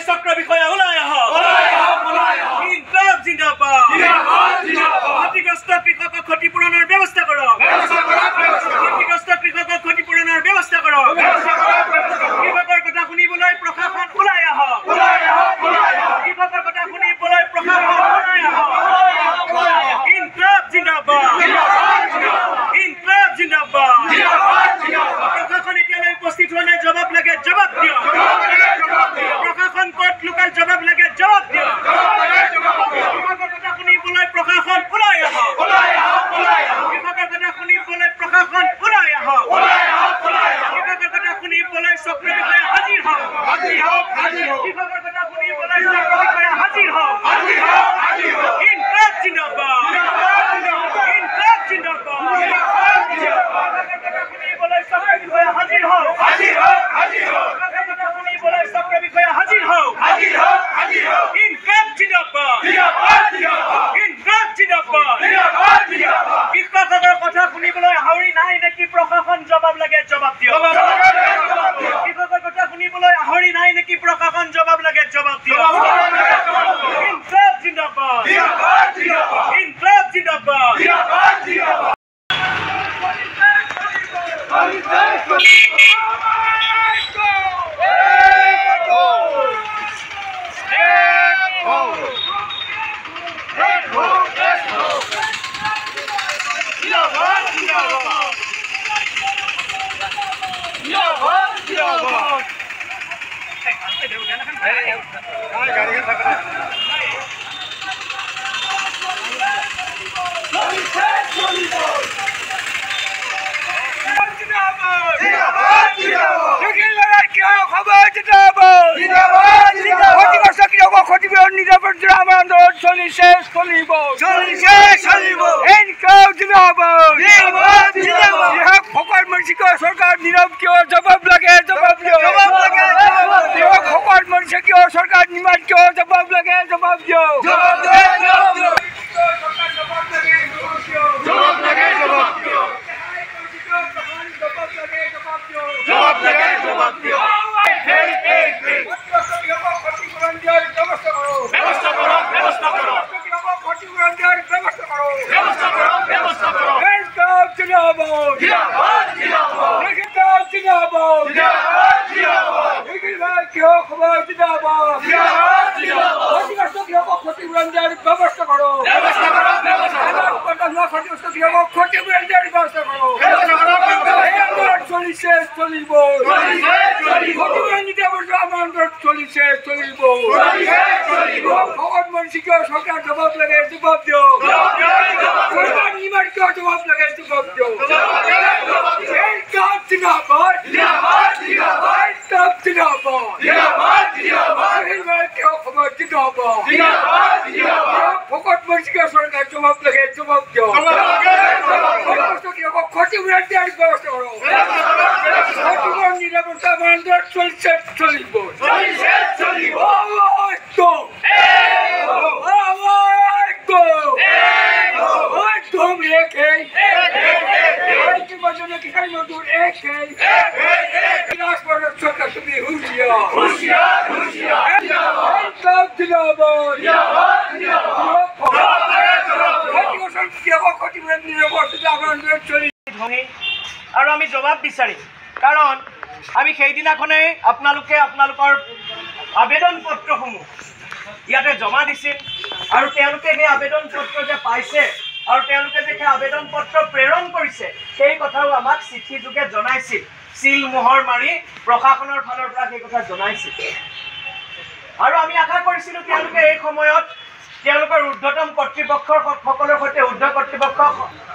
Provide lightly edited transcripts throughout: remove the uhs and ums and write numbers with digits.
চক্ৰ বিষয়া ওলাই আহক ইনকলাব জিন্দাবাদ ক্ষতিগ্ৰস্ত কৃষকক ক্ষতিপূৰণৰ ব্যৱস্থা কৰক ক্ষতিগ্ৰস্ত কৃষকক ক্ষতিপূৰণৰ ব্যৱস্থা কৰক কৃষকৰ কথা শুনিবলৈ প্ৰশাসন ওলাই আহক কৃষকৰ কথা শুনিবলৈ প্ৰশাসন ওলাই আহক ইনকলাব জিন্দাবাদ ইনকলাব জিন্দাবাদ প্ৰশাসন এতিয়ালৈ উপস্থিত হোৱা নাই জবাব লাগে জবাব দিয়ক প্ৰশাসন ক'ত লোকাল জবাব লাগে জবাব দিয়ক কৃষকৰ কথা শুনিবলৈ প্ৰশাসন ওলাই আহক কৃষকৰ কথা শুনিবলৈ প্ৰশাসন ওলাই আহক কৃষকৰ কথা শুনিবলৈ চক্ৰ বিষয়া হাজিৰ হওক কৃষকৰ কথা শুনিবলৈ চক্ৰ বিষয়া হাজিৰ হওক ইনকলাব জিন্দাবাদ ইনকলাব জিন্দাবাদ শুনিবলৈ চক্ৰ বিষয়া হাজিৰ হওক শুনিবলৈ চক্ৰ বিষয়া হাজিৰ হওক ইনকলাব জিন্দাবাদ ইনকলাব জিন্দাবাদ কৃষকৰ কথা শুনিবলৈ আহৰি নাই নেকি প্ৰশাসন জবাব লাগে জবাব দিয়ক কৃষকৰ কথা শুনিবলৈ আহৰি নাই নেকি প্ৰশাসন জবাব লাগে জবাব দিয়ক ইনকলাব জিন্দাবাদ ইনকলাব জিন্দাবাদ सरकार नीरव क्यों जवाब लगे जवाब दो खबर मनुष्य क्यों सरकार निमान क्यों जवाब लगे जवाब दो सरकार जवाब लगे जवाब दो निमान क्यों जवाब लगे जवाब दो फकट मनुष्य सरकार जवाब लगे जवाब दो ক্ষতিপূরণ ব্যবস্থা করো ক্ষতিপূরণ নিরাপত্তা আন্দোলন চলছে চলিব আৰু আমি জবাব বিচাৰিম কাৰণ আমি সেইদিনাখনে আপোনালোকে আপোনালোকৰ আবেদন পত্ৰসমূহ ইয়াতে জমা দিছিল আৰু তেওঁলোকে সেই আবেদন পত্ৰ যে পাইছে আৰু তেওঁলোকে যে সেই আবেদন পত্ৰ প্ৰেৰণ কৰিছে সেই কথাও আমাক চিঠি যোগে জনাইছিল সিল মোহৰ মাৰি প্ৰশাসনৰ ফালৰ পৰা সেই কথা জনাইছিল আৰু আমি আশা কৰিছিলো তেওঁলোকে এই সময়ত তেওঁলোকৰ ঊৰ্ধ্বতম কৰ্তৃপক্ষৰ সকলৰ সৈতে ঊৰ্ধ্ব কৰ্তৃপক্ষ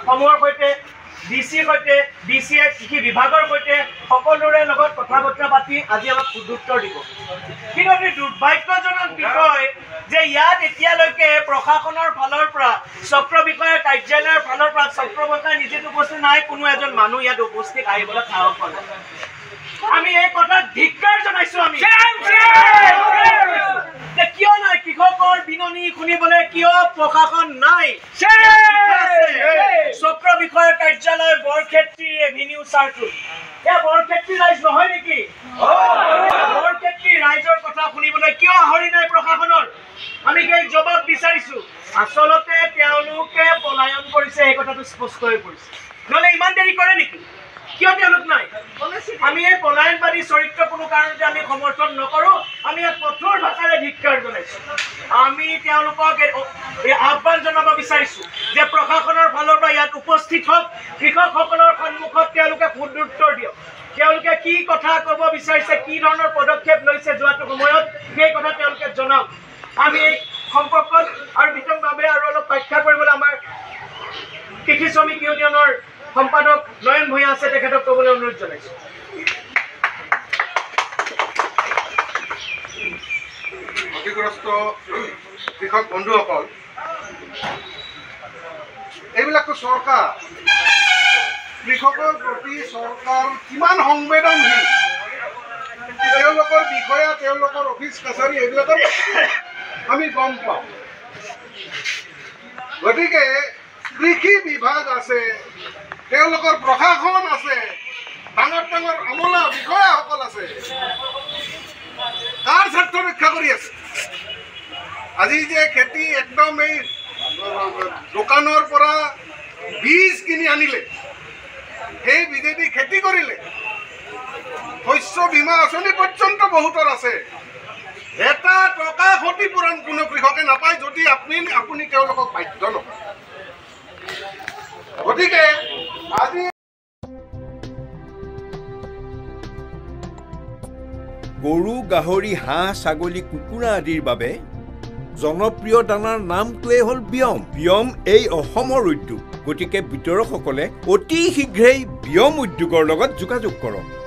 সমূহৰ সৈতে ডিসি সৈতে ডিসিএ কৃষি বিভাগৰ সৈতে সকলোৰে লগত কথা বতৰা পাতি আজি আমাক উত্তৰ দিব কিন্তু এই দুৰ্ভাগ্যজনক বিষয় যে ইয়াত এতিয়ালৈকে প্ৰশাসনৰ ফালৰ পৰা চক্ৰ বিষয়াৰ কাৰ্যালয়ৰ ফালৰ পৰা চক্ৰ বিষয়া নিজে উপস্থিত নাই কোনো এজন মানুহ ইয়াত উপস্থিত আহিবলৈ সাহস কৰে আমি এই কথা ধিক্কাৰ জনাইছো আমি কিয় নাই কৃষকৰ বিননি শুনিবলৈ কিয় প্ৰশাসন নাই চক্ৰ বিষয়াৰ কাৰ্যালয় বৰক্ষেত্ৰী এভিনিউ চাৰ্কুল এয়া বৰক্ষেত্ৰী ৰাইজ নহয় নেকি বৰক্ষেত্ৰী ৰাইজৰ কথা শুনিবলৈ কিয় আহৰি নাই প্ৰশাসনৰ আমি সেই জবাব বিচাৰিছোঁ আচলতে তেওঁলোকে পলায়ন কৰিছে এই কথাটো স্পষ্ট হৈ পৰিছে নহ'লে ইমান দেৰি কৰে নেকি কিয় তেওঁলোক নাই আমি এই পলায়নবাদী চৰিত্ৰ কোনো কাৰণতে আমি সমৰ্থন নকৰোঁ আমি এক কঠোৰ ভাষাৰে ধিক্কাৰ জনাইছোঁ আমি তেওঁলোকক এই আহ্বান জনাব বিচাৰিছোঁ যে প্ৰশাসনৰ ফালৰ পৰা ইয়াত উপস্থিত হওক কৃষকসকলৰ সন্মুখত তেওঁলোকে সুদুত্তৰ দিয়ক তেওঁলোকে কি কথা ক'ব বিচাৰিছে কি ধৰণৰ পদক্ষেপ লৈছে যোৱাটো সময়ত সেই কথা তেওঁলোকে জনাওক আমি এই সম্পৰ্কত আৰু বিতংভাৱে আৰু অলপ ব্যাখ্যা কৰিবলৈ আমাৰ কৃষি শ্ৰমিক ইউনিয়নৰ সম্পাদক নয়ন ভূঞা আছে তেখেতক ক'বলৈ অনুৰোধ জনাইছোঁ ক্ষতিগ্ৰস্ত কৃষক বন্ধুসকল এইবিলাকতো চৰকাৰ কৃষকৰ প্ৰতি চৰকাৰ কিমান সংবেদনশীল তেওঁলোকৰ বিষয়া তেওঁলোকৰ অফিচ কাছাৰী এইবিলাকৰ আমি গম পাওঁ গতিকে কৃষি বিভাগ আছে তেওঁলোকৰ প্ৰশাসন আছে ডাঙৰ ডাঙৰ আমোলা বিষয়াসকল আছে কাৰ স্বাৰ্থ ৰক্ষা কৰি আছে আজি যে খেতি একদম এই দোকানৰ পৰা বীজ কিনি আনিলে সেই বীজেদি খেতি কৰিলে শস্য বীমা আঁচনি পৰ্যন্ত বহুতৰ আছে এটা টকা ক্ষতিপূৰণ কোনো কৃষকে নাপায় যদি আপুনি তেওঁলোকক বাধ্য নকৰে গতিকে আজি গৰু গাহৰি হাঁহ ছাগলী কুকুৰা আদিৰ বাবে জনপ্ৰিয় দানাৰ নামটোৱেই হ'ল বিয়ম বিয়ম এই অসমৰ উদ্যোগ গতিকে বিতৰকসকলে অতি শীঘ্ৰেই বিয়ম উদ্যোগৰ লগত যোগাযোগ কৰক